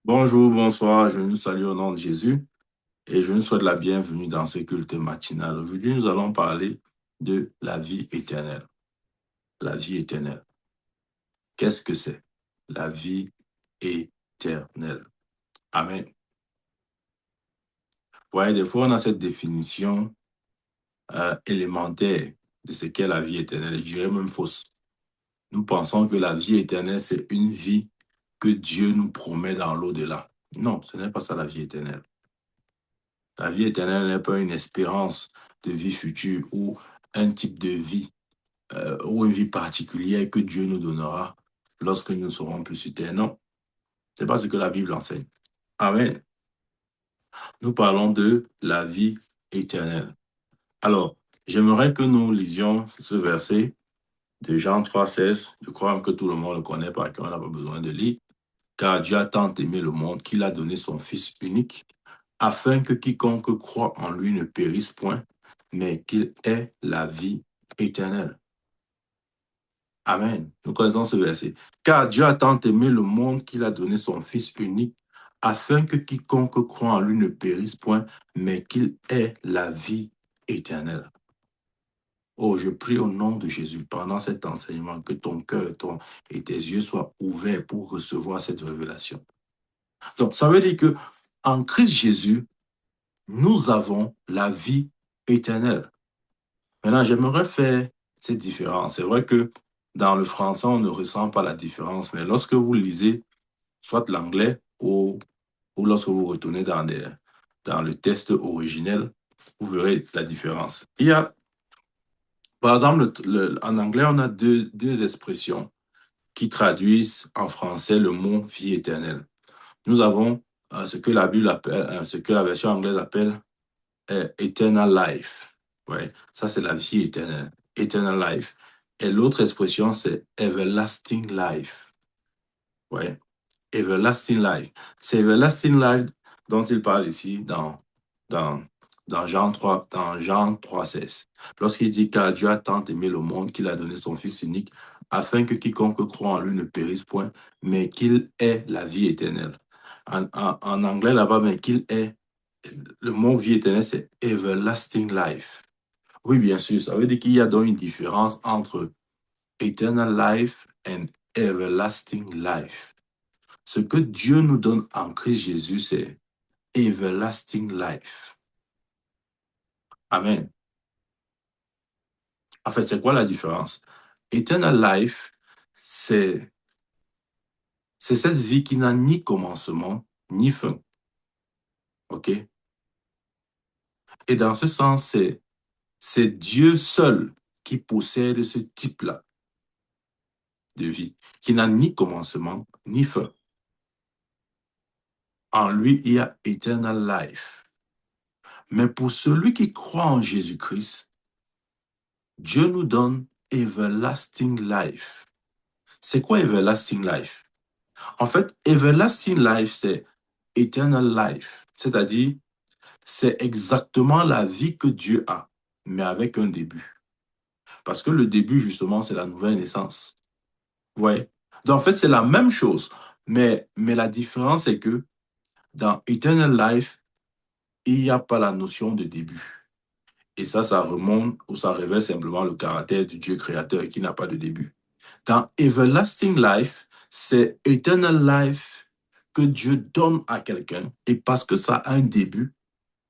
Bonjour, bonsoir, je nous salue au nom de Jésus et je nous souhaite la bienvenue dans ce culte matinal. Aujourd'hui, nous allons parler de la vie éternelle. La vie éternelle. Qu'est-ce que c'est? La vie éternelle. Amen. Vous voyez, des fois, on a cette définition élémentaire de ce qu'est la vie éternelle, et je dirais même fausse. Nous pensons que la vie éternelle, c'est une vie que Dieu nous promet dans l'au-delà. Non, ce n'est pas ça la vie éternelle. La vie éternelle n'est pas une espérance de vie future ou un type de vie ou une vie particulière que Dieu nous donnera lorsque nous ne serons plus sur terre. Non, c'est pas ce que la Bible enseigne. Amen. Nous parlons de la vie éternelle. Alors, j'aimerais que nous lisions ce verset de Jean 3,16. Je crois que tout le monde le connaît par cœur, on n'a pas besoin de lire. Car Dieu a tant aimé le monde qu'il a donné son Fils unique, afin que quiconque croit en lui ne périsse point, mais qu'il ait la vie éternelle. Amen. Nous connaissons ce verset. Car Dieu a tant aimé le monde qu'il a donné son Fils unique, afin que quiconque croit en lui ne périsse point, mais qu'il ait la vie éternelle. Oh, je prie au nom de Jésus pendant cet enseignement que ton cœur et tes yeux soient ouverts pour recevoir cette révélation. Donc, ça veut dire que en Christ Jésus, nous avons la vie éternelle. Maintenant, j'aimerais faire cette différence. C'est vrai que dans le français, on ne ressent pas la différence, mais lorsque vous lisez soit l'anglais ou lorsque vous retournez dans le texte originel, vous verrez la différence. Il y a, par exemple, en anglais, on a deux expressions qui traduisent en français le mot vie éternelle. Nous avons ce que la Bible appelle, ce que la version anglaise appelle eternal life. Ouais, ça, c'est la vie éternelle. Eternal life. Et l'autre expression, c'est everlasting life. Ouais, everlasting life. C'est everlasting life dont il parle ici dans, dans Jean 3,16. Lorsqu'il dit car Dieu a tant aimé le monde qu'il a donné son Fils unique, afin que quiconque croit en lui ne périsse point, mais qu'il ait la vie éternelle. En anglais là-bas, mais qu'il ait le mot vie éternelle, c'est everlasting life. Oui, bien sûr, ça veut dire qu'il y a donc une différence entre eternal life and everlasting life. Ce que Dieu nous donne en Christ Jésus, c'est everlasting life. Amen. En fait, c'est quoi la différence? Eternal life, c'est cette vie qui n'a ni commencement, ni fin. OK? Et dans ce sens, c'est Dieu seul qui possède ce type-là de vie, qui n'a ni commencement, ni fin. En lui, il y a eternal life. Mais pour celui qui croit en Jésus-Christ, Dieu nous donne everlasting life. C'est quoi everlasting life? En fait, everlasting life, c'est eternal life. C'est-à-dire, c'est exactement la vie que Dieu a, mais avec un début. Parce que le début, justement, c'est la nouvelle naissance. Vous voyez? Donc, en fait, c'est la même chose. Mais la différence, c'est que dans eternal life, il n'y a pas la notion de début. Et ça remonte ou ça révèle simplement le caractère du Dieu créateur qui n'a pas de début. Dans everlasting life, c'est eternal life que Dieu donne à quelqu'un. Et parce que ça a un début,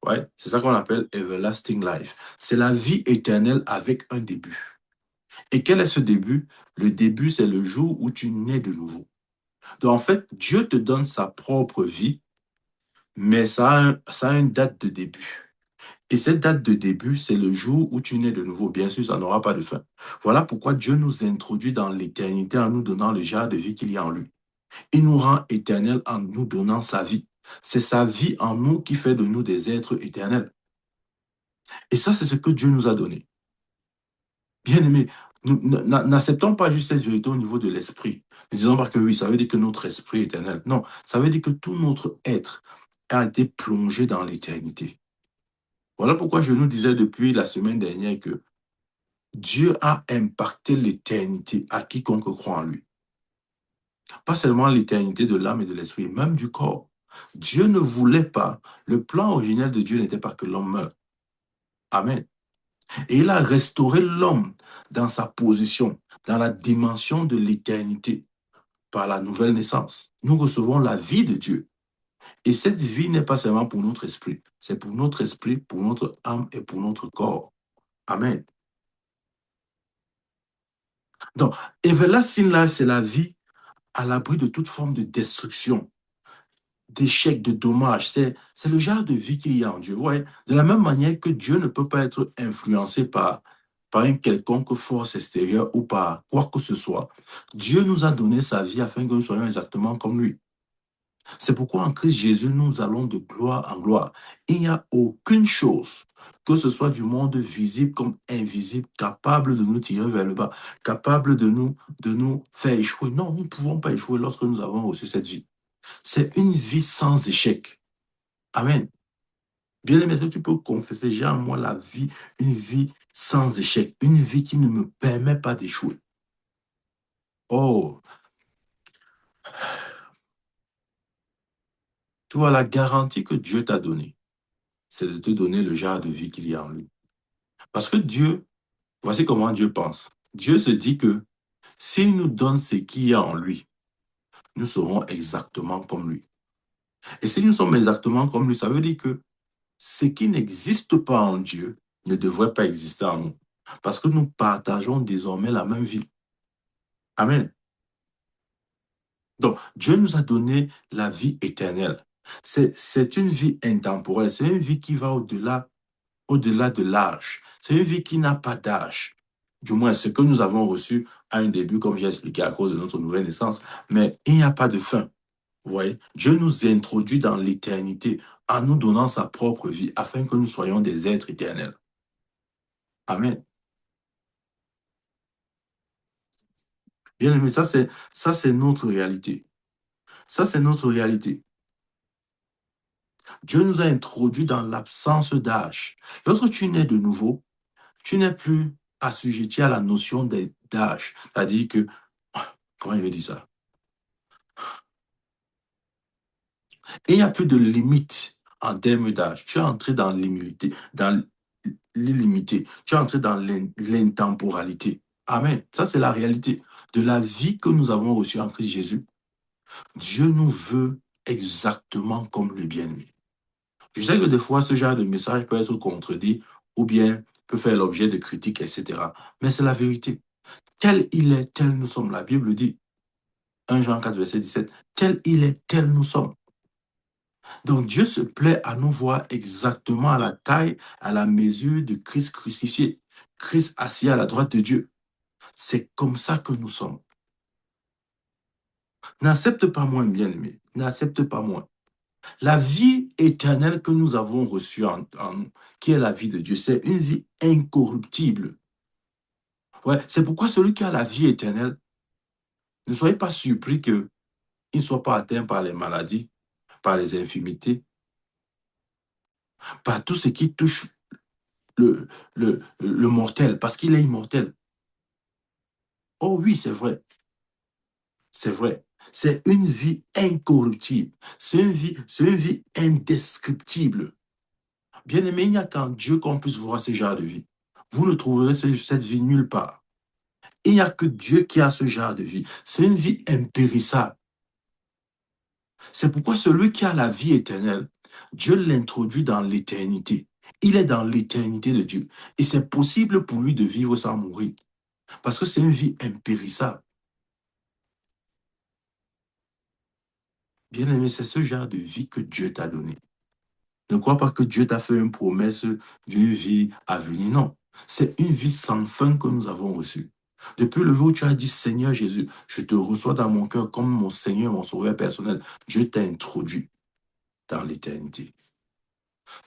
ouais, c'est ça qu'on appelle everlasting life. C'est la vie éternelle avec un début. Et quel est ce début? Le début, c'est le jour où tu nais de nouveau. Donc en fait, Dieu te donne sa propre vie, mais ça a une date de début. Et cette date de début, c'est le jour où tu nais de nouveau. Bien sûr, ça n'aura pas de fin. Voilà pourquoi Dieu nous introduit dans l'éternité en nous donnant le genre de vie qu'il y a en lui. Il nous rend éternels en nous donnant sa vie. C'est sa vie en nous qui fait de nous des êtres éternels. Et ça, c'est ce que Dieu nous a donné. Bien aimé, n'acceptons pas juste cette vérité au niveau de l'esprit. Ne disons pas que oui, ça veut dire que notre esprit est éternel. Non, ça veut dire que tout notre être a été plongé dans l'éternité. Voilà pourquoi je nous disais depuis la semaine dernière que Dieu a impacté l'éternité à quiconque croit en lui. Pas seulement l'éternité de l'âme et de l'esprit, même du corps. Dieu ne voulait pas, le plan originel de Dieu n'était pas que l'homme meure. Amen. Et il a restauré l'homme dans sa position, dans la dimension de l'éternité, par la nouvelle naissance. Nous recevons la vie de Dieu. Et cette vie n'est pas seulement pour notre esprit, c'est pour notre esprit, pour notre âme et pour notre corps. Amen. Donc, Everlasting Life, c'est la vie à l'abri de toute forme de destruction, d'échec, de dommages. C'est le genre de vie qu'il y a en Dieu. Vous voyez, de la même manière que Dieu ne peut pas être influencé par une quelconque force extérieure ou par quoi que ce soit, Dieu nous a donné sa vie afin que nous soyons exactement comme lui. C'est pourquoi en Christ Jésus, nous allons de gloire en gloire. Il n'y a aucune chose, que ce soit du monde visible comme invisible, capable de nous tirer vers le bas, capable de nous faire échouer. Non, nous ne pouvons pas échouer lorsque nous avons reçu cette vie. C'est une vie sans échec. Amen. Bien aimé, tu peux confesser, j'ai en moi la vie, une vie sans échec, une vie qui ne me permet pas d'échouer. Oh, tu vois, la garantie que Dieu t'a donnée, c'est de te donner le genre de vie qu'il y a en lui. Parce que Dieu, voici comment Dieu pense. Dieu se dit que s'il nous donne ce qu'il y a en lui, nous serons exactement comme lui. Et si nous sommes exactement comme lui, ça veut dire que ce qui n'existe pas en Dieu ne devrait pas exister en nous. Parce que nous partageons désormais la même vie. Amen. Donc, Dieu nous a donné la vie éternelle. C'est une vie intemporelle. C'est une vie qui va au-delà de l'âge. C'est une vie qui n'a pas d'âge. Du moins, ce que nous avons reçu à un début, comme j'ai expliqué, à cause de notre nouvelle naissance. Mais il n'y a pas de fin. Vous voyez, Dieu nous introduit dans l'éternité en nous donnant sa propre vie afin que nous soyons des êtres éternels. Amen. Bien aimé, ça, c'est notre réalité. Ça, c'est notre réalité. Dieu nous a introduits dans l'absence d'âge. Lorsque tu nais de nouveau, tu n'es plus assujetti à la notion d'âge. C'est-à-dire que, comment je vais dire ça? Il n'y a plus de limite en termes d'âge. Tu es entré dans l'humilité, dans l'illimité. Tu es entré dans l'intemporalité. Amen. Ça, c'est la réalité de la vie que nous avons reçue en Christ Jésus. Dieu nous veut exactement comme le bien-aimé. Je sais que des fois, ce genre de message peut être contredit ou bien peut faire l'objet de critiques, etc. Mais c'est la vérité. Tel il est, tel nous sommes. La Bible dit, 1 Jean 4, verset 17, tel il est, tel nous sommes. Donc Dieu se plaît à nous voir exactement à la taille, à la mesure de Christ crucifié, Christ assis à la droite de Dieu. C'est comme ça que nous sommes. N'accepte pas moins, bien-aimé. N'accepte pas moins. La vie éternelle que nous avons reçue en nous, qui est la vie de Dieu, c'est une vie incorruptible. Ouais, c'est pourquoi celui qui a la vie éternelle, ne soyez pas surpris qu'il ne soit pas atteint par les maladies, par les infirmités, par tout ce qui touche le mortel, parce qu'il est immortel. Oh oui, c'est vrai, c'est vrai. C'est une vie incorruptible. C'est une vie indescriptible. Bien aimé, il n'y a qu'en Dieu qu'on puisse voir ce genre de vie. Vous ne trouverez cette vie nulle part. Il n'y a que Dieu qui a ce genre de vie. C'est une vie impérissable. C'est pourquoi celui qui a la vie éternelle, Dieu l'introduit dans l'éternité. Il est dans l'éternité de Dieu. Et c'est possible pour lui de vivre sans mourir. Parce que c'est une vie impérissable. Bien aimé, c'est ce genre de vie que Dieu t'a donné. Ne crois pas que Dieu t'a fait une promesse d'une vie à venir. Non. C'est une vie sans fin que nous avons reçue. Depuis le jour où tu as dit, Seigneur Jésus, je te reçois dans mon cœur comme mon Seigneur, mon sauveur personnel, Dieu t'a introduit dans l'éternité.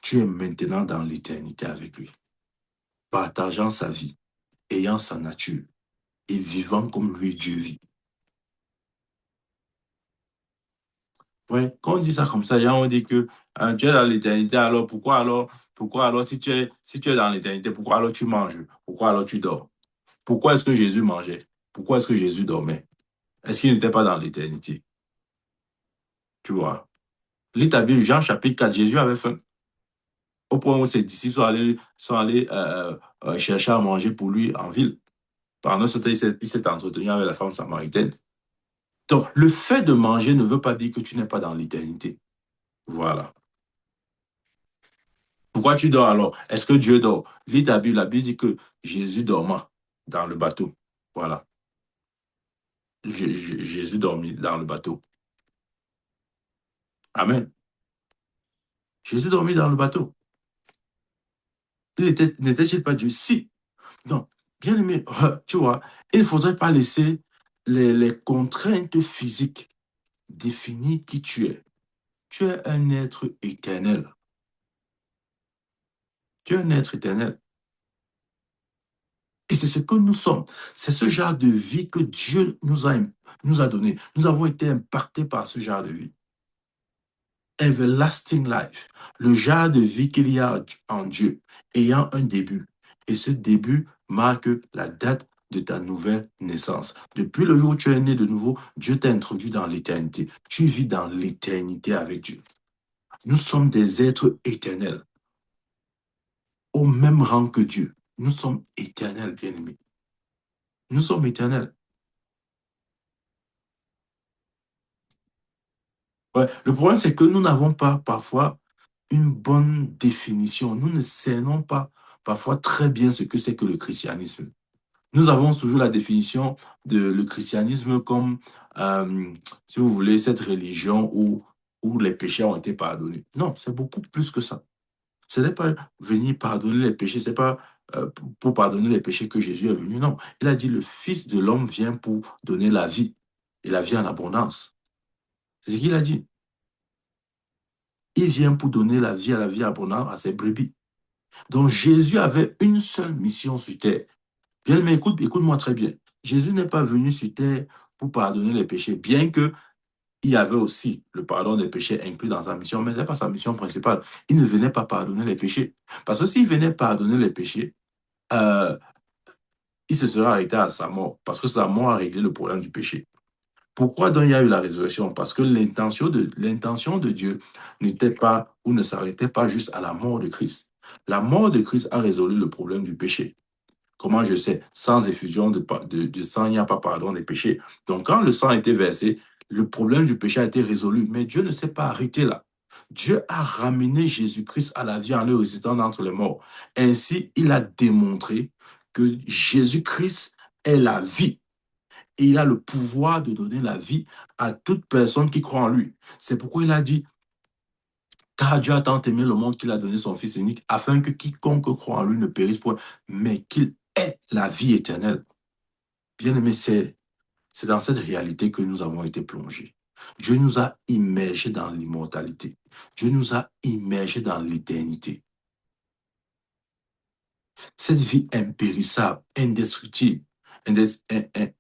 Tu es maintenant dans l'éternité avec lui, partageant sa vie, ayant sa nature et vivant comme lui, Dieu vit. Ouais, quand on dit ça comme ça, on dit que tu es dans l'éternité, pourquoi alors si tu es dans l'éternité, pourquoi alors tu manges? Pourquoi alors tu dors? Pourquoi est-ce que Jésus mangeait? Pourquoi est-ce que Jésus dormait? Est-ce qu'il n'était pas dans l'éternité? Tu vois. Lis ta Bible, Jean chapitre 4, Jésus avait faim. Au point où ses disciples sont allés chercher à manger pour lui en ville. Pendant ce temps, il s'est entretenu avec la femme samaritaine. Donc, le fait de manger ne veut pas dire que tu n'es pas dans l'éternité. Voilà. Pourquoi tu dors alors? Est-ce que Dieu dort? Lis ta Bible, la Bible dit que Jésus dorma dans le bateau. Voilà. Jésus dormit dans le bateau. Amen. Jésus dormit dans le bateau. N'était-il pas Dieu? Si. Donc, bien aimé, tu vois, il ne faudrait pas laisser les contraintes physiques définir qui tu es. Tu es un être éternel. Tu es un être éternel. Et c'est ce que nous sommes. C'est ce genre de vie que Dieu nous a donné. Nous avons été impactés par ce genre de vie. Everlasting life. Le genre de vie qu'il y a en Dieu, ayant un début. Et ce début marque la date de ta nouvelle naissance. Depuis le jour où tu es né de nouveau, Dieu t'a introduit dans l'éternité. Tu vis dans l'éternité avec Dieu. Nous sommes des êtres éternels, au même rang que Dieu. Nous sommes éternels, bien-aimés. Nous sommes éternels. Ouais. Le problème, c'est que nous n'avons pas parfois une bonne définition. Nous ne cernons pas parfois très bien ce que c'est que le christianisme. Nous avons toujours la définition de le christianisme comme, euh, si vous voulez, cette religion où les péchés ont été pardonnés. Non, c'est beaucoup plus que ça. Ce n'est pas venir pardonner les péchés, c'est pas pour pardonner les péchés que Jésus est venu. Non, il a dit le Fils de l'homme vient pour donner la vie et la vie en abondance. C'est ce qu'il a dit. Il vient pour donner la vie à la vie abondante à ses brebis. Donc Jésus avait une seule mission sur terre. Bien, mais écoute-moi très bien. Jésus n'est pas venu sur terre pour pardonner les péchés, bien que il y avait aussi le pardon des péchés inclus dans sa mission, mais ce n'est pas sa mission principale. Il ne venait pas pardonner les péchés. Parce que s'il venait pardonner les péchés, euh, il se serait arrêté à sa mort, parce que sa mort a réglé le problème du péché. Pourquoi donc il y a eu la résurrection? Parce que l'intention de Dieu n'était pas ou ne s'arrêtait pas juste à la mort de Christ. La mort de Christ a résolu le problème du péché. Comment je sais? Sans effusion de sang, il n'y a pas pardon des péchés. Donc quand le sang a été versé, le problème du péché a été résolu. Mais Dieu ne s'est pas arrêté là. Dieu a ramené Jésus-Christ à la vie en le ressuscitant d'entre les morts. Ainsi, il a démontré que Jésus-Christ est la vie. Et il a le pouvoir de donner la vie à toute personne qui croit en lui. C'est pourquoi il a dit, car Dieu a tant aimé le monde qu'il a donné son Fils unique, afin que quiconque croit en lui ne périsse point, mais qu'il ait la vie éternelle. Bien aimé, c'est dans cette réalité que nous avons été plongés. Dieu nous a immergés dans l'immortalité. Dieu nous a immergés dans l'éternité. Cette vie impérissable, indestructible,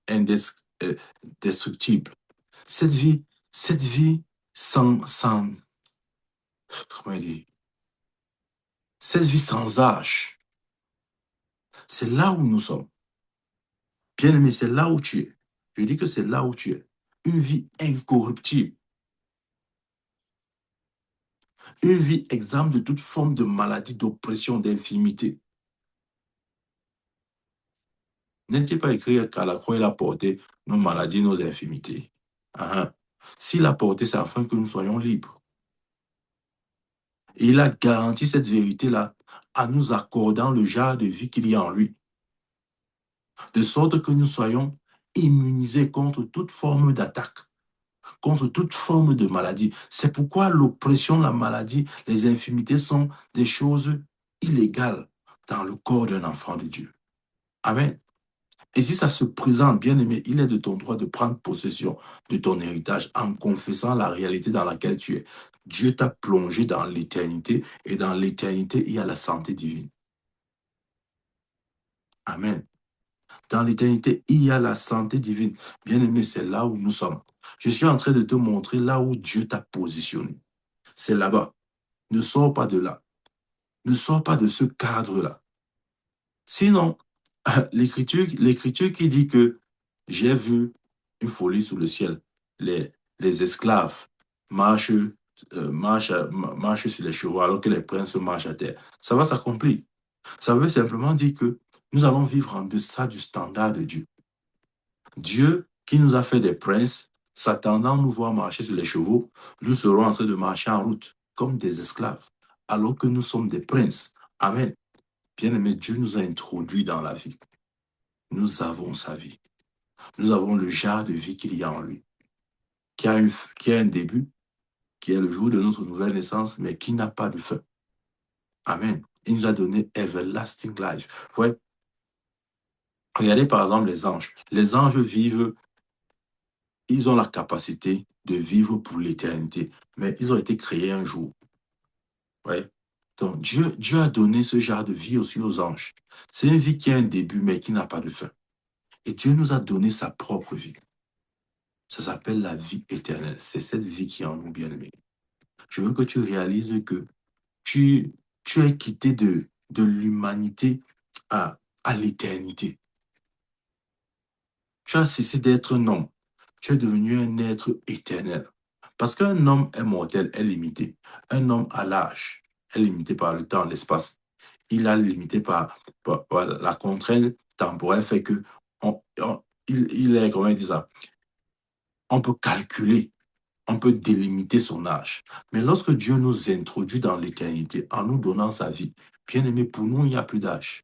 indestructible. Cette vie sans, comment dire, cette vie sans âge, c'est là où nous sommes. Bien aimé, c'est là où tu es. Je dis que c'est là où tu es. Une vie incorruptible. Une vie exempte de toute forme de maladie, d'oppression, d'infimité. N'est-il pas écrit qu'à la croix, il a porté nos maladies, nos infimités? Ah, ah. S'il a porté, c'est afin que nous soyons libres. Et il a garanti cette vérité-là en nous accordant le genre de vie qu'il y a en lui, de sorte que nous soyons immunisés contre toute forme d'attaque, contre toute forme de maladie. C'est pourquoi l'oppression, la maladie, les infimités sont des choses illégales dans le corps d'un enfant de Dieu. Amen. Et si ça se présente, bien aimé, il est de ton droit de prendre possession de ton héritage en confessant la réalité dans laquelle tu es. Dieu t'a plongé dans l'éternité et dans l'éternité, il y a la santé divine. Amen. Dans l'éternité, il y a la santé divine. Bien aimé, c'est là où nous sommes. Je suis en train de te montrer là où Dieu t'a positionné. C'est là-bas. Ne sors pas de là. Ne sors pas de ce cadre-là. Sinon, l'écriture qui dit que j'ai vu une folie sous le ciel. Les esclaves marchent, marchent sur les chevaux alors que les princes marchent à terre. Ça va s'accomplir. Ça veut simplement dire que nous allons vivre en deçà du standard de Dieu. Dieu qui nous a fait des princes, s'attendant à nous voir marcher sur les chevaux, nous serons en train de marcher en route comme des esclaves, alors que nous sommes des princes. Amen. Bien-aimé, Dieu nous a introduits dans la vie. Nous avons sa vie. Nous avons le genre de vie qu'il y a en lui, qui a un début, qui est le jour de notre nouvelle naissance, mais qui n'a pas de fin. Amen. Il nous a donné everlasting life. Ouais. Regardez par exemple les anges. Les anges vivent, ils ont la capacité de vivre pour l'éternité, mais ils ont été créés un jour. Ouais. Donc Dieu a donné ce genre de vie aussi aux anges. C'est une vie qui a un début, mais qui n'a pas de fin. Et Dieu nous a donné sa propre vie. Ça s'appelle la vie éternelle. C'est cette vie qui est en nous, bien-aimés. Je veux que tu réalises que tu, tu es quitté de l'humanité à l'éternité. Tu as cessé d'être un homme. Tu es devenu un être éternel. Parce qu'un homme est mortel, est limité. Un homme à l'âge est limité par le temps, l'espace. Il est limité par la contrainte temporelle, fait que il est, comment dire ça, on peut calculer, on peut délimiter son âge. Mais lorsque Dieu nous introduit dans l'éternité en nous donnant sa vie, bien aimé, pour nous, il n'y a plus d'âge.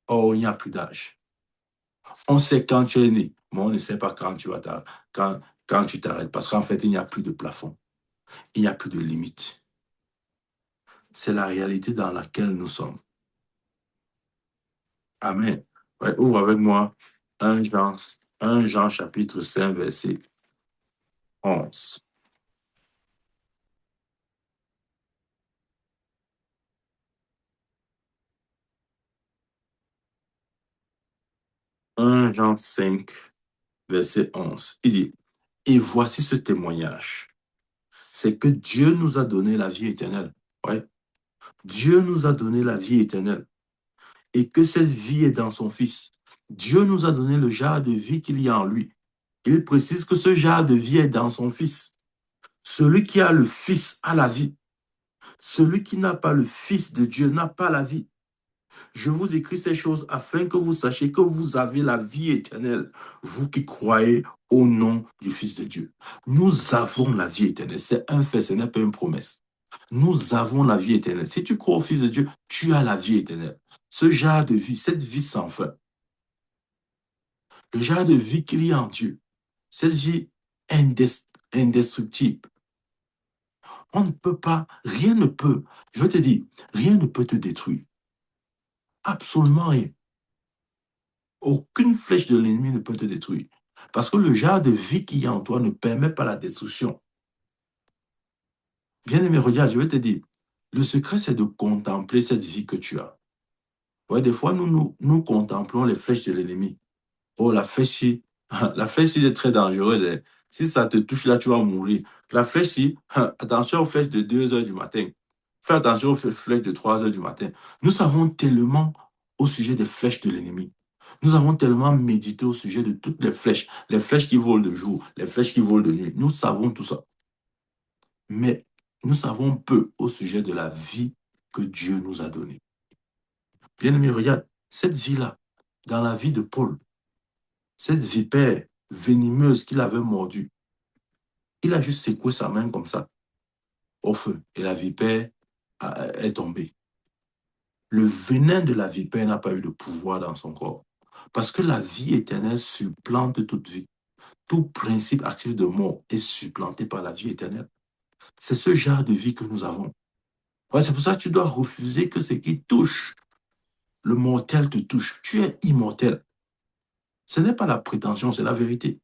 Oh, il n'y a plus d'âge. On sait quand tu es né, mais on ne sait pas quand tu vas quand tu t'arrêtes. Parce qu'en fait, il n'y a plus de plafond. Il n'y a plus de limite. C'est la réalité dans laquelle nous sommes. Amen. Ouais, ouvre avec moi 1 Jean chapitre 5, verset 11. 1 Jean 5, verset 11. Il dit, et voici ce témoignage. C'est que Dieu nous a donné la vie éternelle. Ouais. Dieu nous a donné la vie éternelle. Et que cette vie est dans son Fils. Dieu nous a donné le genre de vie qu'il y a en lui. Il précise que ce genre de vie est dans son Fils. Celui qui a le Fils a la vie. Celui qui n'a pas le Fils de Dieu n'a pas la vie. Je vous écris ces choses afin que vous sachiez que vous avez la vie éternelle, vous qui croyez au nom du Fils de Dieu. Nous avons la vie éternelle. C'est un fait, ce n'est pas une promesse. Nous avons la vie éternelle. Si tu crois au Fils de Dieu, tu as la vie éternelle. Ce genre de vie, cette vie sans fin, le genre de vie qu'il y a en Dieu, cette vie indestructible, on ne peut pas, rien ne peut, je veux te dire, rien ne peut te détruire. Absolument rien. Aucune flèche de l'ennemi ne peut te détruire. Parce que le genre de vie qui est en toi ne permet pas la destruction. Bien aimé, regarde, je vais te dire, le secret, c'est de contempler cette vie que tu as. Ouais, des fois, nous contemplons les flèches de l'ennemi. Oh, la flèche ci est très dangereuse, hein. Si ça te touche là, tu vas mourir. La flèche ci, attention aux flèches de 2 heures du matin. Fais attention aux flèches de 3 heures du matin. Nous savons tellement au sujet des flèches de l'ennemi. Nous avons tellement médité au sujet de toutes les flèches qui volent de jour, les flèches qui volent de nuit. Nous savons tout ça. Mais nous savons peu au sujet de la vie que Dieu nous a donnée. Bien aimé, regarde, cette vie-là, dans la vie de Paul, cette vipère venimeuse qu'il avait mordue, il a juste secoué sa main comme ça, au feu, et la vipère est tombée. Le venin de la vipère n'a pas eu de pouvoir dans son corps. Parce que la vie éternelle supplante toute vie. Tout principe actif de mort est supplanté par la vie éternelle. C'est ce genre de vie que nous avons. Ouais, c'est pour ça que tu dois refuser que ce qui touche, le mortel te touche. Tu es immortel. Ce n'est pas la prétention, c'est la vérité.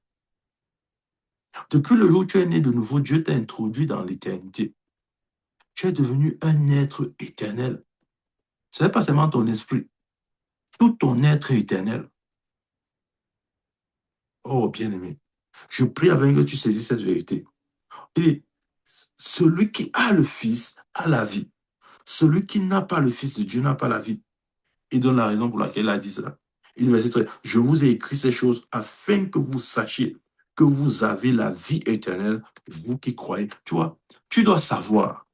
Depuis le jour où tu es né de nouveau, Dieu t'a introduit dans l'éternité. Tu es devenu un être éternel. Ce n'est pas seulement ton esprit. Tout ton être est éternel. Oh, bien-aimé, je prie avec que tu saisis cette vérité. Et celui qui a le Fils a la vie. Celui qui n'a pas le Fils de Dieu n'a pas la vie. Il donne la raison pour laquelle il a dit cela. Il dit, verset 13, je vous ai écrit ces choses afin que vous sachiez que vous avez la vie éternelle, vous qui croyez. Tu vois, tu dois savoir.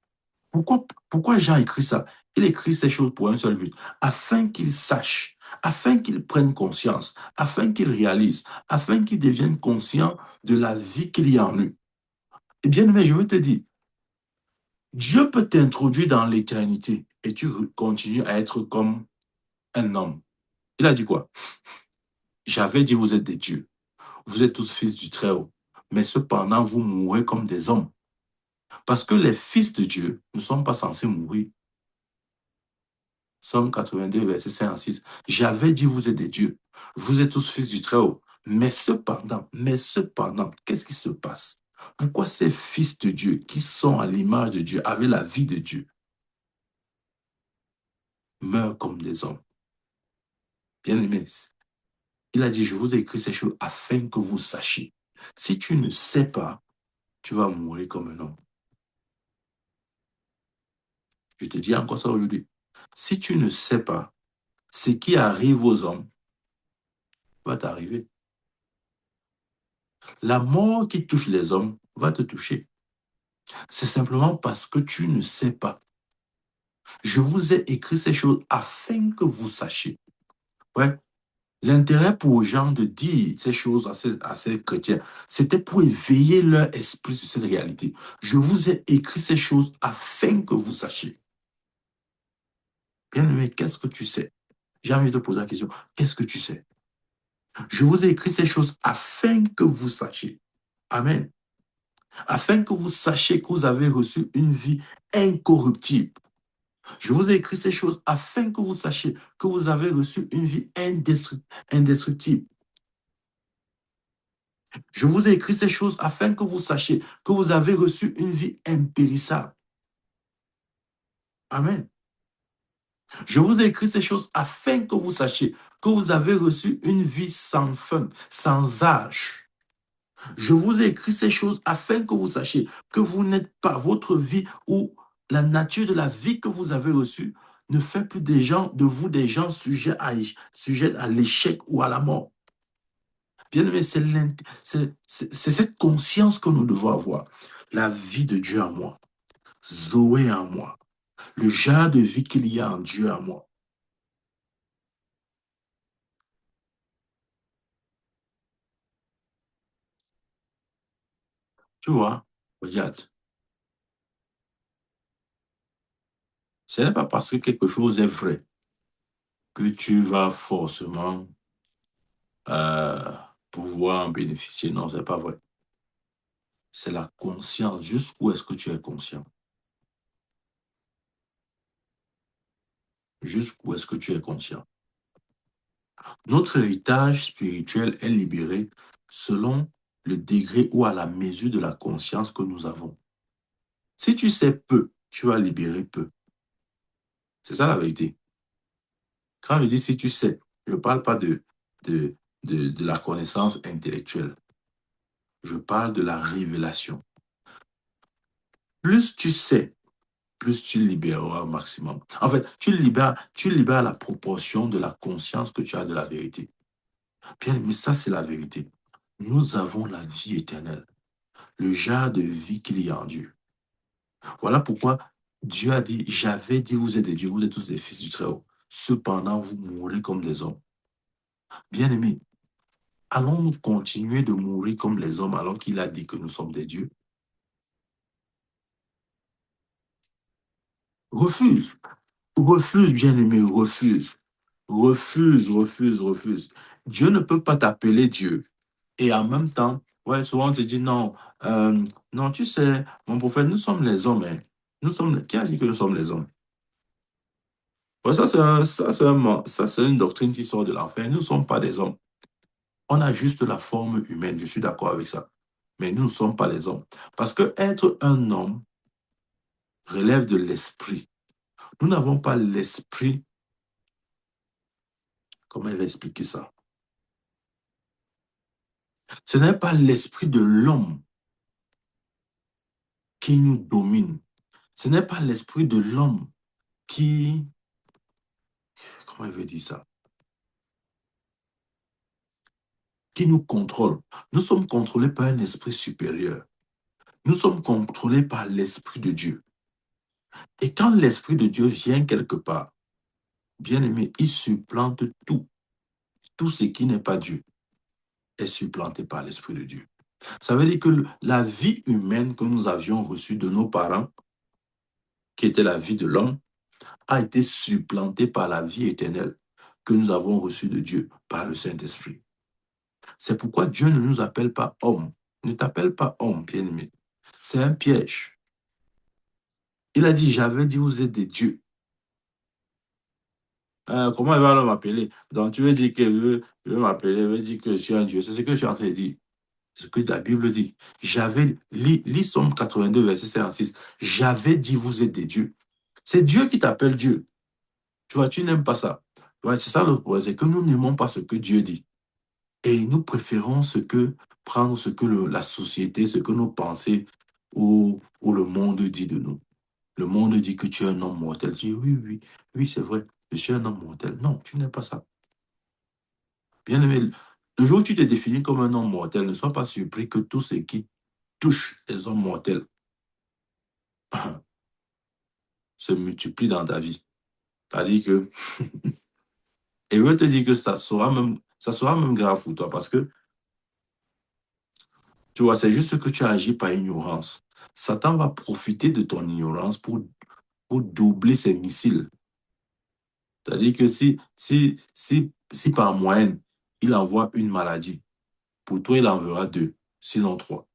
Pourquoi Jean écrit ça? Il écrit ces choses pour un seul but, afin qu'il sache, afin qu'il prenne conscience, afin qu'il réalise, afin qu'il devienne conscient de la vie qu'il y a en lui. Et bien aimé, je veux te dire, Dieu peut t'introduire dans l'éternité et tu continues à être comme un homme. Il a dit quoi? J'avais dit, vous êtes des dieux. Vous êtes tous fils du Très-Haut. Mais cependant, vous mourrez comme des hommes. Parce que les fils de Dieu ne sont pas censés mourir. Somme 82, verset 5 à 6. J'avais dit, vous êtes des dieux. Vous êtes tous fils du Très-Haut. Mais cependant, qu'est-ce qui se passe? Pourquoi ces fils de Dieu qui sont à l'image de Dieu, avec la vie de Dieu, meurent comme des hommes? Bien aimé, il a dit, je vous ai écrit ces choses afin que vous sachiez. Si tu ne sais pas, tu vas mourir comme un homme. Je te dis encore ça aujourd'hui. Si tu ne sais pas, ce qui arrive aux hommes va t'arriver. La mort qui touche les hommes va te toucher. C'est simplement parce que tu ne sais pas. Je vous ai écrit ces choses afin que vous sachiez. Ouais. L'intérêt pour Jean de dire ces choses à ces chrétiens, c'était pour éveiller leur esprit sur cette réalité. Je vous ai écrit ces choses afin que vous sachiez. Bien aimé, qu'est-ce que tu sais? J'ai envie de te poser la question. Qu'est-ce que tu sais? Je vous ai écrit ces choses afin que vous sachiez. Amen. Afin que vous sachiez que vous avez reçu une vie incorruptible. Je vous ai écrit ces choses afin que vous sachiez que vous avez reçu une vie indestructible. Je vous ai écrit ces choses afin que vous sachiez que vous avez reçu une vie impérissable. Amen. Je vous ai écrit ces choses afin que vous sachiez que vous avez reçu une vie sans fin, sans âge. Je vous ai écrit ces choses afin que vous sachiez que vous n'êtes pas votre vie ou la nature de la vie que vous avez reçue ne fait plus de vous des gens sujets à l'échec ou à la mort. Bien aimé, c'est cette conscience que nous devons avoir. La vie de Dieu en moi, Zoé en moi, le genre de vie qu'il y a en Dieu en moi. Tu vois, regarde, ce n'est pas parce que quelque chose est vrai que tu vas forcément euh, pouvoir en bénéficier. Non, c'est pas vrai. C'est la conscience. Jusqu'où est-ce que tu es conscient? Jusqu'où est-ce que tu es conscient? Notre héritage spirituel est libéré selon le degré ou à la mesure de la conscience que nous avons. Si tu sais peu, tu vas libérer peu. C'est ça la vérité. Quand je dis si tu sais, je ne parle pas de, de la connaissance intellectuelle. Je parle de la révélation. Plus tu sais, plus tu libéreras au maximum. En fait, tu libères la proportion de la conscience que tu as de la vérité. Bien, mais ça, c'est la vérité. Nous avons la vie éternelle, le genre de vie qu'il y a en Dieu. Voilà pourquoi Dieu a dit, j'avais dit, vous êtes des dieux, vous êtes tous des fils du Très-Haut. Cependant, vous mourrez comme des hommes. Bien aimés, allons-nous continuer de mourir comme les hommes alors qu'il a dit que nous sommes des dieux? Refuse. Refuse, bien-aimé, refuse. Refuse, refuse, refuse. Dieu ne peut pas t'appeler Dieu. Et en même temps, ouais, souvent on te dit non, non, tu sais, mon prophète, nous sommes les hommes. Hein. Qui a dit que nous sommes les hommes? Ouais, ça, c'est une doctrine qui sort de l'enfer. Nous ne sommes pas des hommes. On a juste la forme humaine. Je suis d'accord avec ça. Mais nous ne sommes pas les hommes. Parce que être un homme relève de l'esprit. Nous n'avons pas l'esprit. Comment il va expliquer ça? Ce n'est pas l'esprit de l'homme qui nous domine. Ce n'est pas l'esprit de l'homme qui... Comment il veut dire ça? qui nous contrôle. Nous sommes contrôlés par un esprit supérieur. Nous sommes contrôlés par l'Esprit de Dieu. Et quand l'Esprit de Dieu vient quelque part, bien aimé, il supplante tout. Tout ce qui n'est pas Dieu est supplanté par l'Esprit de Dieu. Ça veut dire que la vie humaine que nous avions reçue de nos parents, qui était la vie de l'homme, a été supplantée par la vie éternelle que nous avons reçue de Dieu par le Saint-Esprit. C'est pourquoi Dieu ne nous appelle pas homme. Il ne t'appelle pas homme, bien-aimé. C'est un piège. Il a dit, j'avais dit, vous êtes des dieux. Comment il va m'appeler? Donc, tu veux dire qu'il veut m'appeler, il veut dire que je suis un Dieu. C'est ce que je suis en train de dire. C'est ce que la Bible dit. Lis Somme 82, verset 56. J'avais dit, vous êtes des dieux. C'est Dieu qui t'appelle Dieu. Tu vois, tu n'aimes pas ça. Tu vois, c'est ça le problème, c'est que nous n'aimons pas ce que Dieu dit. Et nous préférons prendre ce que la société, ce que nos pensées ou le monde dit de nous. Le monde dit que tu es un homme mortel. Tu dis, oui, oui, oui, c'est vrai, je suis un homme mortel. Non, tu n'es pas ça. Bien aimé, le jour où tu te définis comme un homme mortel, ne sois pas surpris que tout ce qui touche les hommes mortels se multiplie dans ta vie. C'est-à-dire que, et je veux te dire que ça sera même grave pour toi parce que, tu vois, c'est juste que tu as agi par ignorance. Satan va profiter de ton ignorance pour doubler ses missiles. C'est-à-dire que si par moyenne, il envoie une maladie, pour toi, il enverra deux, sinon trois.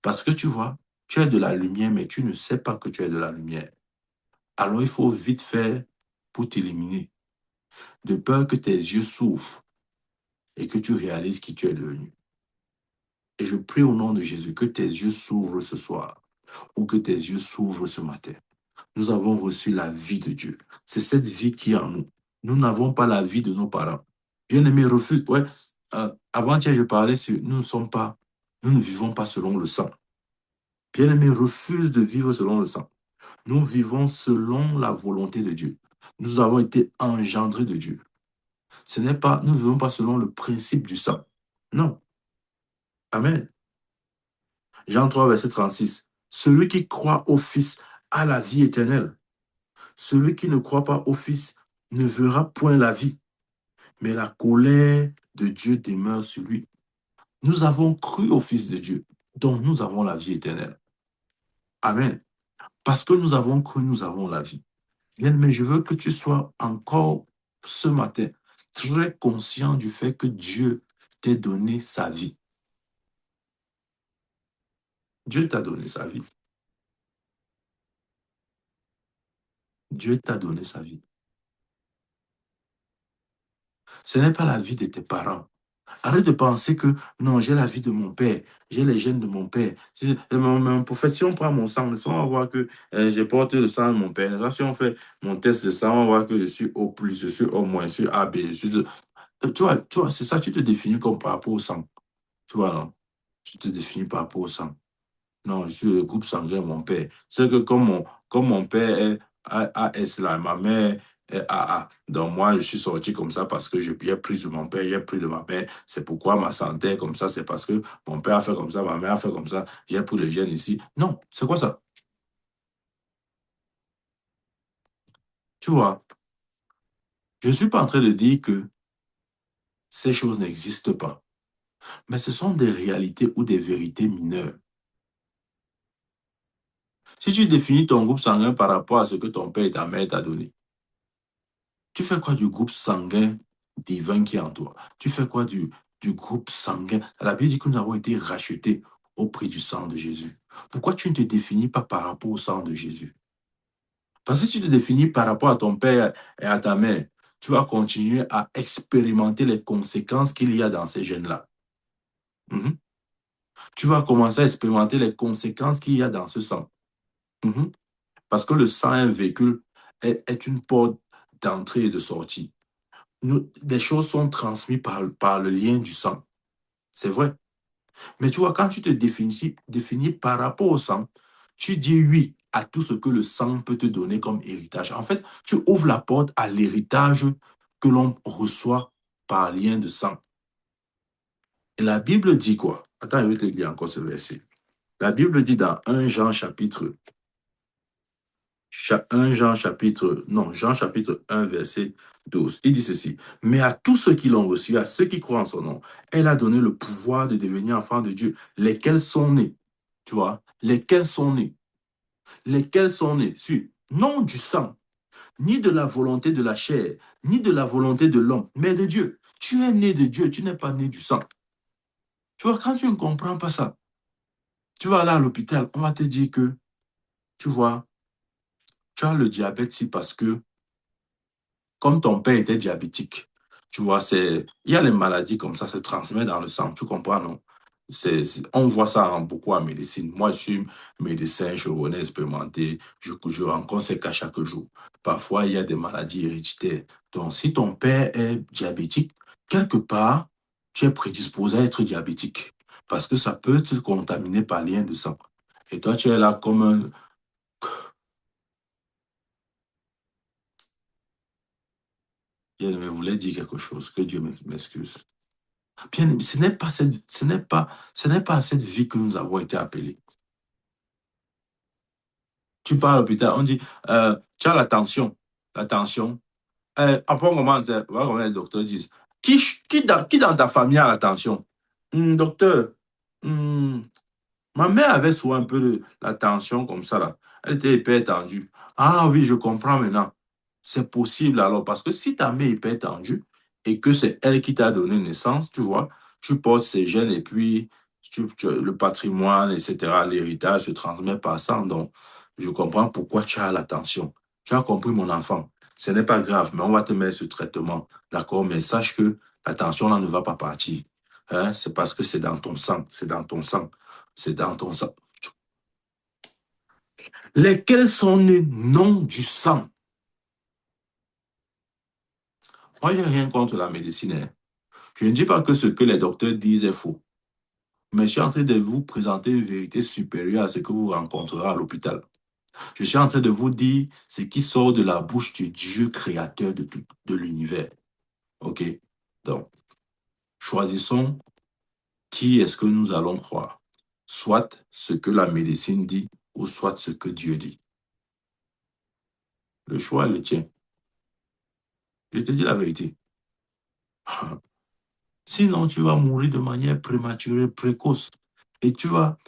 Parce que tu vois, tu es de la lumière, mais tu ne sais pas que tu es de la lumière. Alors il faut vite faire pour t'éliminer, de peur que tes yeux s'ouvrent et que tu réalises qui tu es devenu. Et je prie au nom de Jésus que tes yeux s'ouvrent ce soir ou que tes yeux s'ouvrent ce matin. Nous avons reçu la vie de Dieu. C'est cette vie qui est en nous. Nous n'avons pas la vie de nos parents. Bien-aimé, refuse. Ouais, avant-hier, je parlais sur nous ne vivons pas selon le sang. Bien-aimé, refuse de vivre selon le sang. Nous vivons selon la volonté de Dieu. Nous avons été engendrés de Dieu. Nous ne vivons pas selon le principe du sang. Non. Amen. Jean 3, verset 36. Celui qui croit au Fils a la vie éternelle. Celui qui ne croit pas au Fils ne verra point la vie, mais la colère de Dieu demeure sur lui. Nous avons cru au Fils de Dieu, donc nous avons la vie éternelle. Amen. Parce que nous avons cru, nous avons la vie. Bien, mais je veux que tu sois encore ce matin très conscient du fait que Dieu t'a donné sa vie. Dieu t'a donné sa vie. Dieu t'a donné sa vie. Ce n'est pas la vie de tes parents. Arrête de penser que non, j'ai la vie de mon père, j'ai les gènes de mon père. Mon prophète, si on prend mon sang, on va voir que je porte le sang de mon père. Là, si on fait mon test de sang, on va voir que je suis O+, je suis O-, je suis AB. Tu vois, c'est ça, tu te définis comme par rapport au sang. Tu vois, non? Tu te définis par rapport au sang. Non, je suis le groupe sanguin de mon père. C'est que comme mon père est AS là, ma mère est AA. Donc moi, je suis sorti comme ça parce que j'ai pris de mon père, j'ai pris de ma mère. C'est pourquoi ma santé est comme ça. C'est parce que mon père a fait comme ça, ma mère a fait comme ça. J'ai pris le gène ici. Non, c'est quoi ça? Tu vois, je ne suis pas en train de dire que ces choses n'existent pas. Mais ce sont des réalités ou des vérités mineures. Si tu définis ton groupe sanguin par rapport à ce que ton père et ta mère t'ont donné, tu fais quoi du groupe sanguin divin qui est en toi? Tu fais quoi du groupe sanguin? La Bible dit que nous avons été rachetés au prix du sang de Jésus. Pourquoi tu ne te définis pas par rapport au sang de Jésus? Parce que si tu te définis par rapport à ton père et à ta mère, tu vas continuer à expérimenter les conséquences qu'il y a dans ces gènes-là. Mhm. Tu vas commencer à expérimenter les conséquences qu'il y a dans ce sang. Mhm. Parce que le sang est un véhicule, est une porte d'entrée et de sortie. Des choses sont transmises par le lien du sang. C'est vrai. Mais tu vois, quand tu te définis par rapport au sang, tu dis oui à tout ce que le sang peut te donner comme héritage. En fait, tu ouvres la porte à l'héritage que l'on reçoit par lien de sang. Et la Bible dit quoi? Attends, je vais te lire encore ce verset. La Bible dit dans 1 Jean chapitre 1 Jean chapitre, non, Jean chapitre 1, verset 12. Il dit ceci. Mais à tous ceux qui l'ont reçu, à ceux qui croient en son nom, elle a donné le pouvoir de devenir enfants de Dieu, lesquels sont nés. Tu vois, lesquels sont nés. Lesquels sont nés. Non du sang, ni de la volonté de la chair, ni de la volonté de l'homme, mais de Dieu. Tu es né de Dieu, tu n'es pas né du sang. Tu vois, quand tu ne comprends pas ça, tu vas aller à l'hôpital, on va te dire que, tu vois, tu as le diabète, si parce que comme ton père était diabétique, tu vois, il y a les maladies comme ça se transmettent dans le sang, tu comprends, non? On voit ça beaucoup en médecine. Moi, je suis médecin, je connais expérimenté, je rencontre ces cas chaque jour. Parfois, il y a des maladies héréditaires. Donc, si ton père est diabétique, quelque part, tu es prédisposé à être diabétique parce que ça peut te contaminer par lien de sang. Et toi, tu es là comme un... Je voulais dire quelque chose, que Dieu m'excuse. Bien aimé, ce n'est pas à cette vie que nous avons été appelés. Tu pars à l'hôpital, on dit, tu as la tension. La tension. Après, voilà comment les docteurs disent. Qui dans ta famille a la tension? Docteur, hmm, ma mère avait souvent un peu de la tension comme ça, là. Elle était hyper tendue. Ah oui, je comprends maintenant. C'est possible alors, parce que si ta mère est hyper tendue et que c'est elle qui t'a donné naissance, tu vois, tu portes ces gènes et puis le patrimoine, etc., l'héritage se transmet par sang. Donc, je comprends pourquoi tu as la tension. Tu as compris, mon enfant. Ce n'est pas grave, mais on va te mettre ce traitement. D'accord? Mais sache que la tension là ne va pas partir. Hein? C'est parce que c'est dans ton sang. C'est dans ton sang. C'est dans ton sang. Lesquels sont nés non du sang. Moi, je n'ai rien contre la médecine. Hein. Je ne dis pas que ce que les docteurs disent est faux. Mais je suis en train de vous présenter une vérité supérieure à ce que vous rencontrerez à l'hôpital. Je suis en train de vous dire ce qui sort de la bouche du Dieu créateur de tout, de l'univers. OK? Donc, choisissons qui est-ce que nous allons croire. Soit ce que la médecine dit, ou soit ce que Dieu dit. Le choix est le tien. Je te dis la vérité. Sinon, tu vas mourir de manière prématurée, précoce. Et tu vas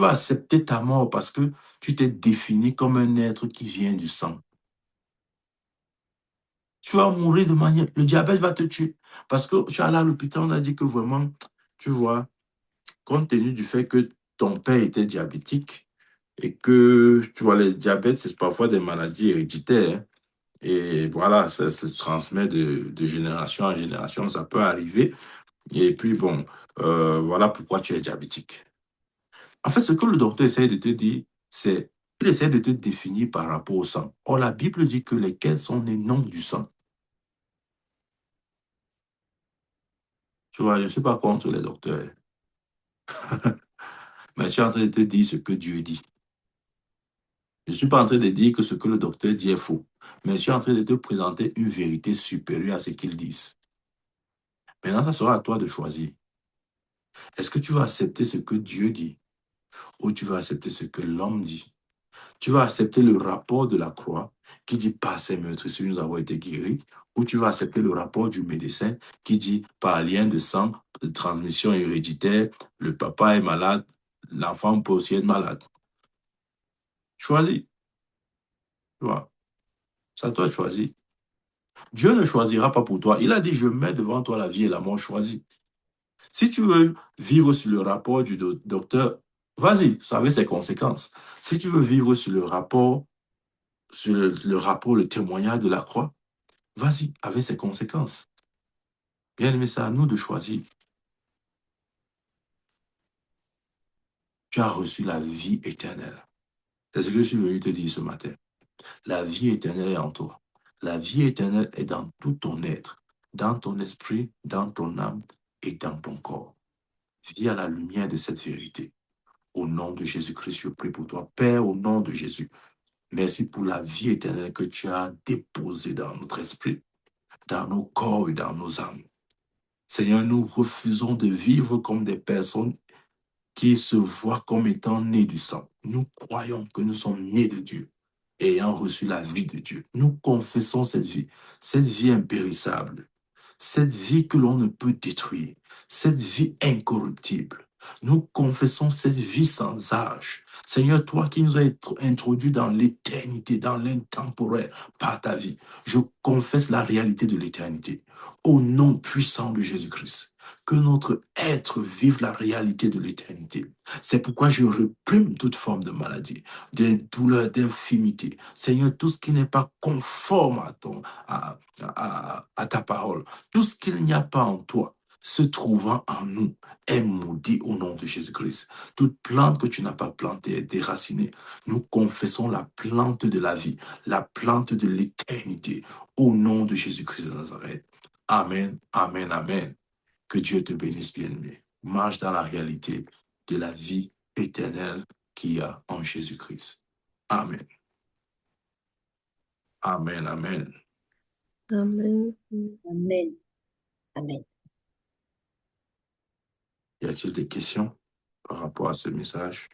accepter ta mort parce que tu t'es défini comme un être qui vient du sang. Tu vas mourir de manière... Le diabète va te tuer. Parce que tu es allé à l'hôpital, on a dit que vraiment, tu vois, compte tenu du fait que ton père était diabétique et que, tu vois, le diabète, c'est parfois des maladies héréditaires. Hein. Et voilà, ça se transmet de génération en génération, ça peut arriver. Et puis, bon, voilà pourquoi tu es diabétique. En fait, ce que le docteur essaie de te dire, c'est il essaie de te définir par rapport au sang. Or, la Bible dit que lesquels sont les noms du sang. Tu vois, je ne suis pas contre les docteurs, mais je suis en train de te dire ce que Dieu dit. Je ne suis pas en train de dire que ce que le docteur dit est faux, mais je suis en train de te présenter une vérité supérieure à ce qu'ils disent. Maintenant, ça sera à toi de choisir. Est-ce que tu vas accepter ce que Dieu dit ou tu vas accepter ce que l'homme dit? Tu vas accepter le rapport de la croix qui dit par ses meurtrissures nous avons été guéris, ou tu vas accepter le rapport du médecin qui dit par lien de sang, de transmission héréditaire, le papa est malade, l'enfant peut aussi être malade. Choisis, tu vois. C'est à toi de choisir. Dieu ne choisira pas pour toi. Il a dit, je mets devant toi la vie et la mort, choisis. Si tu veux vivre sur le rapport du docteur, vas-y, ça avait ses conséquences. Si tu veux vivre sur le rapport, le témoignage de la croix, vas-y, avec ses conséquences. Bien aimé, c'est à nous de choisir. Tu as reçu la vie éternelle. C'est ce que je suis venu te dire ce matin. La vie éternelle est en toi. La vie éternelle est dans tout ton être, dans ton esprit, dans ton âme et dans ton corps. Vis à la lumière de cette vérité. Au nom de Jésus-Christ, je prie pour toi. Père, au nom de Jésus, merci pour la vie éternelle que tu as déposée dans notre esprit, dans nos corps et dans nos âmes. Seigneur, nous refusons de vivre comme des personnes qui se voient comme étant nés du sang. Nous croyons que nous sommes nés de Dieu, ayant reçu la vie de Dieu. Nous confessons cette vie impérissable, cette vie que l'on ne peut détruire, cette vie incorruptible. Nous confessons cette vie sans âge. Seigneur, toi qui nous as introduits dans l'éternité, dans l'intemporel par ta vie, je confesse la réalité de l'éternité. Au nom puissant de Jésus-Christ, que notre être vive la réalité de l'éternité. C'est pourquoi je réprime toute forme de maladie, de douleur, d'infimité. Seigneur, tout ce qui n'est pas conforme à ta parole, tout ce qu'il n'y a pas en toi, se trouvant en nous, est maudit au nom de Jésus-Christ. Toute plante que tu n'as pas plantée est déracinée. Nous confessons la plante de la vie, la plante de l'éternité, au nom de Jésus-Christ de Nazareth. Amen, amen, amen. Que Dieu te bénisse, bien-aimé. Marche dans la réalité de la vie éternelle qu'il y a en Jésus-Christ. Amen. Amen, amen. Amen. Amen. Amen. Y a-t-il des questions par rapport à ce message?